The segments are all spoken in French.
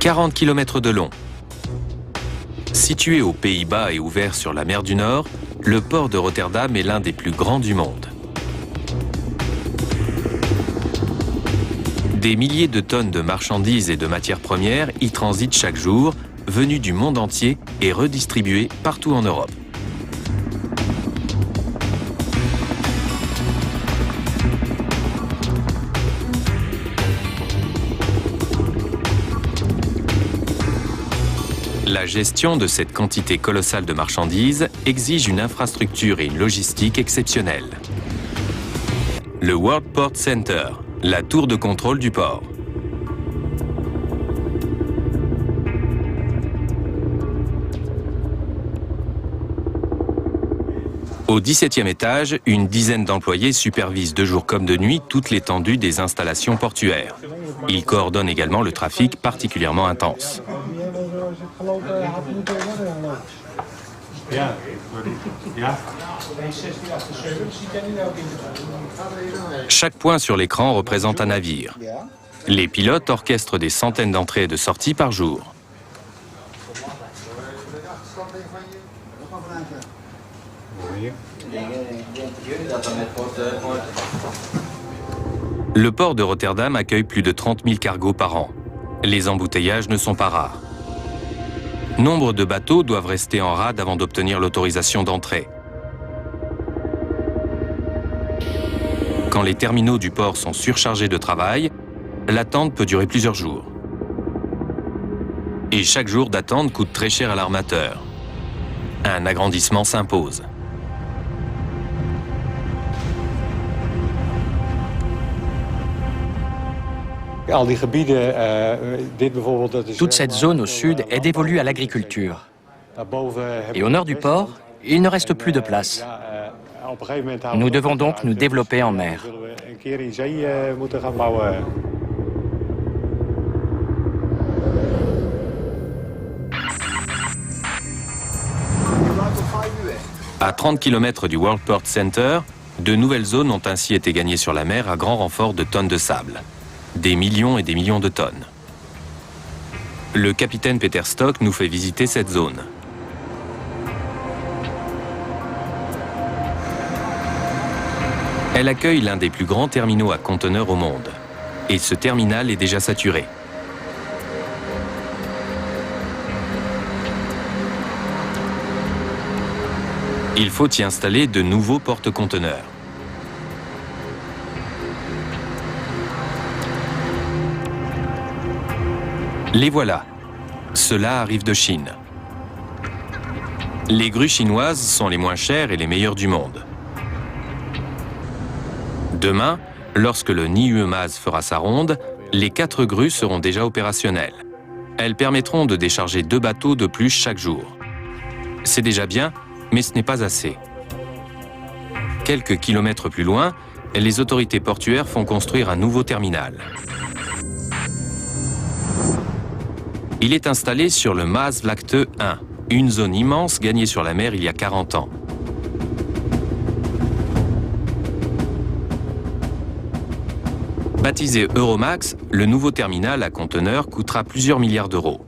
40 km de long. Situé aux Pays-Bas et ouvert sur la mer du Nord, le port de Rotterdam est l'un des plus grands du monde. Des milliers de tonnes de marchandises et de matières premières y transitent chaque jour, venues du monde entier et redistribuées partout en Europe. La gestion de cette quantité colossale de marchandises exige une infrastructure et une logistique exceptionnelles. Le World Port Center, la tour de contrôle du port. Au 17e étage, une dizaine d'employés supervisent de jour comme de nuit toute l'étendue des installations portuaires. Ils coordonnent également le trafic particulièrement intense. Chaque point sur l'écran représente un navire. Les pilotes orchestrent des centaines d'entrées et de sorties par jour. Le port de Rotterdam accueille plus de 30 000 cargos par an. Les embouteillages ne sont pas rares. Nombre de bateaux doivent rester en rade avant d'obtenir l'autorisation d'entrée. Quand les terminaux du port sont surchargés de travail, l'attente peut durer plusieurs jours. Et chaque jour d'attente coûte très cher à l'armateur. Un agrandissement s'impose. Toute cette zone au sud est dévolue à l'agriculture. Et au nord du port, il ne reste plus de place. Nous devons donc nous développer en mer. À 30 km du World Port Center, de nouvelles zones ont ainsi été gagnées sur la mer à grand renfort de tonnes de sable. Des millions et des millions de tonnes. Le capitaine Peter Stock nous fait visiter cette zone. Elle accueille l'un des plus grands terminaux à conteneurs au monde. Et ce terminal est déjà saturé. Il faut y installer de nouveaux porte-conteneurs. Les voilà. Ceux-là arrivent de Chine. Les grues chinoises sont les moins chères et les meilleures du monde. Demain, lorsque le Nieuwe-Maas fera sa ronde, les 4 grues seront déjà opérationnelles. Elles permettront de décharger 2 bateaux de plus chaque jour. C'est déjà bien, mais ce n'est pas assez. Quelques kilomètres plus loin, les autorités portuaires font construire un nouveau terminal. Il est installé sur le Maasvlakte 1, une zone immense gagnée sur la mer il y a 40 ans. Baptisé Euromax, le nouveau terminal à conteneurs coûtera plusieurs milliards d'euros.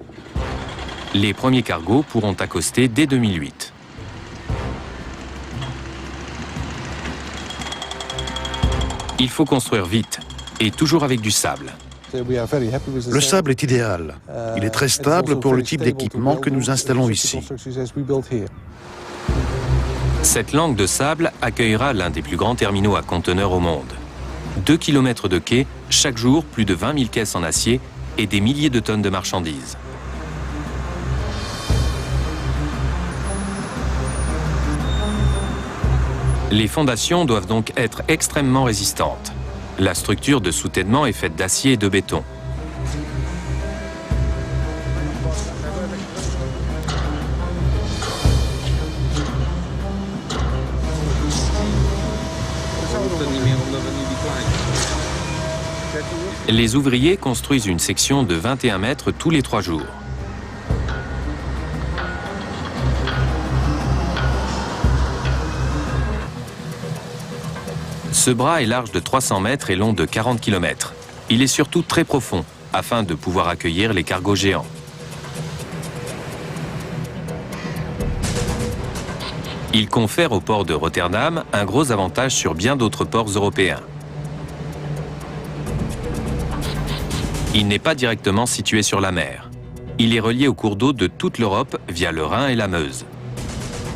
Les premiers cargos pourront accoster dès 2008. Il faut construire vite, et toujours avec du sable. Le sable est idéal. Il est très stable pour le type d'équipement que nous installons ici. Cette langue de sable accueillera l'un des plus grands terminaux à conteneurs au monde. 2 km de quais, chaque jour plus de 20 000 caisses en acier et des milliers de tonnes de marchandises. Les fondations doivent donc être extrêmement résistantes. La structure de soutènement est faite d'acier et de béton. Les ouvriers construisent une section de 21 mètres tous les 3 jours. Ce bras est large de 300 mètres et long de 40 km. Il est surtout très profond, afin de pouvoir accueillir les cargos géants. Il confère au port de Rotterdam un gros avantage sur bien d'autres ports européens. Il n'est pas directement situé sur la mer. Il est relié aux cours d'eau de toute l'Europe via le Rhin et la Meuse.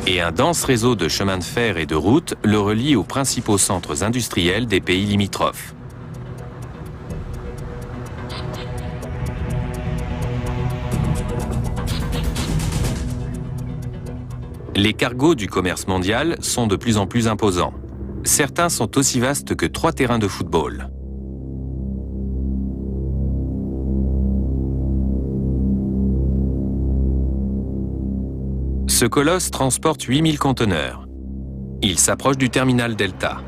Et un dense réseau de chemins de fer et de routes le relie aux principaux centres industriels des pays limitrophes. Les cargos du commerce mondial sont de plus en plus imposants. Certains sont aussi vastes que 3 terrains de football. Ce colosse transporte 8000 conteneurs. Il s'approche du terminal Delta.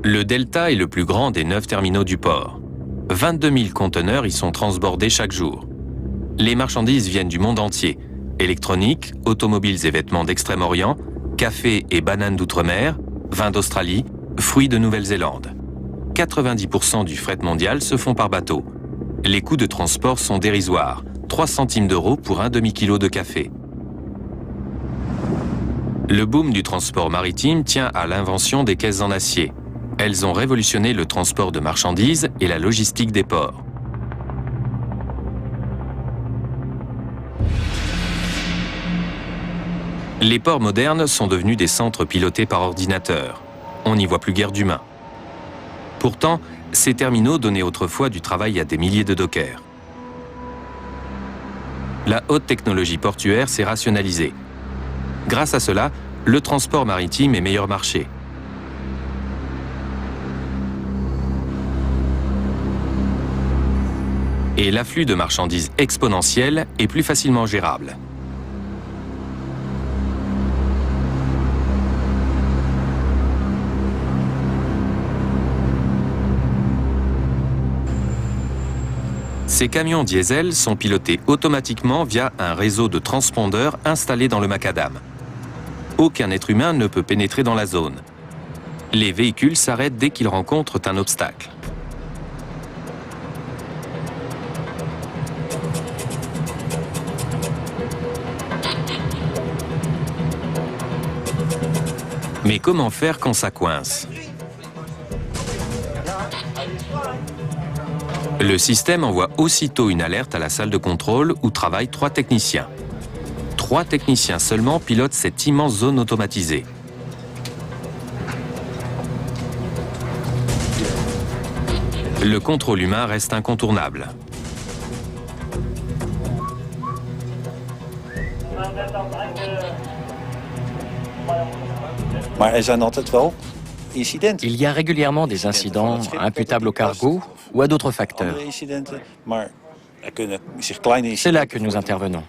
Le Delta est le plus grand des 9 terminaux du port. 22 000 conteneurs y sont transbordés chaque jour. Les marchandises viennent du monde entier. Électronique, automobiles et vêtements d'Extrême-Orient, café et bananes d'outre-mer, vins d'Australie, fruits de Nouvelle-Zélande. 90% du fret mondial se font par bateau. Les coûts de transport sont dérisoires, 3 centimes d'euros pour un demi-kilo de café. Le boom du transport maritime tient à l'invention des caisses en acier. Elles ont révolutionné le transport de marchandises et la logistique des ports. Les ports modernes sont devenus des centres pilotés par ordinateur. On n'y voit plus guère d'humains. Pourtant, ces terminaux donnaient autrefois du travail à des milliers de dockers. La haute technologie portuaire s'est rationalisée. Grâce à cela, le transport maritime est meilleur marché. Et l'afflux de marchandises exponentiel est plus facilement gérable. Ces camions diesel sont pilotés automatiquement via un réseau de transpondeurs installés dans le macadam. Aucun être humain ne peut pénétrer dans la zone. Les véhicules s'arrêtent dès qu'ils rencontrent un obstacle. Mais comment faire quand ça coince? Le système envoie aussitôt une alerte à la salle de contrôle où travaillent 3 techniciens. 3 techniciens seulement pilotent cette immense zone automatisée. Le contrôle humain reste incontournable. Il y a régulièrement des incidents imputables au cargo ou à d'autres facteurs. C'est là que nous intervenons.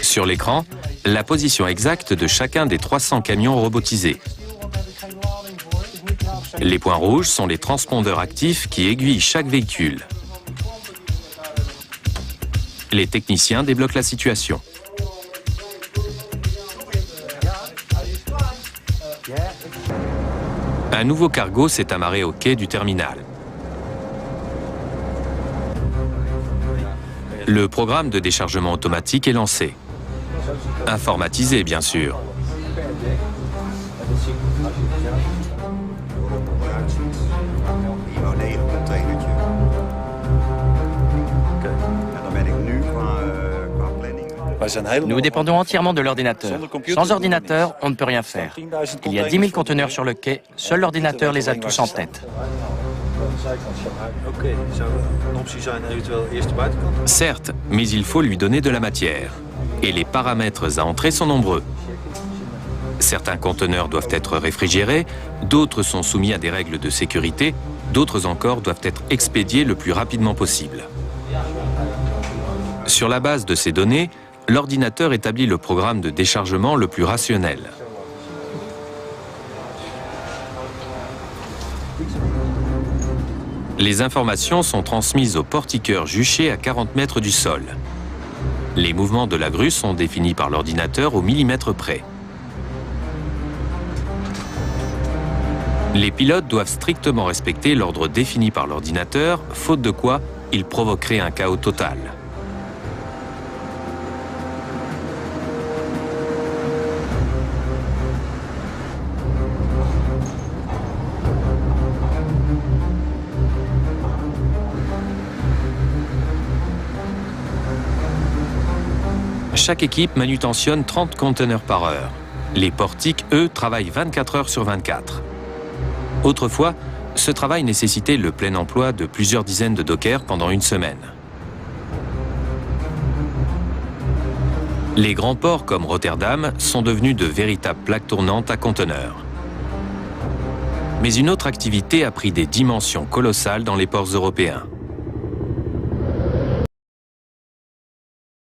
Sur l'écran, la position exacte de chacun des 300 camions robotisés. Les points rouges sont les transpondeurs actifs qui aiguillent chaque véhicule. Les techniciens débloquent la situation. Un nouveau cargo s'est amarré au quai du terminal. Le programme de déchargement automatique est lancé. Informatisé, bien sûr. Nous dépendons entièrement de l'ordinateur. Sans ordinateur, on ne peut rien faire. Il y a 10 000 conteneurs sur le quai, seul l'ordinateur les a tous en tête. Certes, mais il faut lui donner de la matière. Et les paramètres à entrer sont nombreux. Certains conteneurs doivent être réfrigérés, d'autres sont soumis à des règles de sécurité, d'autres encore doivent être expédiés le plus rapidement possible. Sur la base de ces données, l'ordinateur établit le programme de déchargement le plus rationnel. Les informations sont transmises au portiqueur juché à 40 mètres du sol. Les mouvements de la grue sont définis par l'ordinateur au millimètre près. Les pilotes doivent strictement respecter l'ordre défini par l'ordinateur, faute de quoi il provoquerait un chaos total. Chaque équipe manutentionne 30 conteneurs par heure. Les portiques, eux, travaillent 24 heures sur 24. Autrefois, ce travail nécessitait le plein emploi de plusieurs dizaines de dockers pendant une semaine. Les grands ports comme Rotterdam sont devenus de véritables plaques tournantes à conteneurs. Mais une autre activité a pris des dimensions colossales dans les ports européens.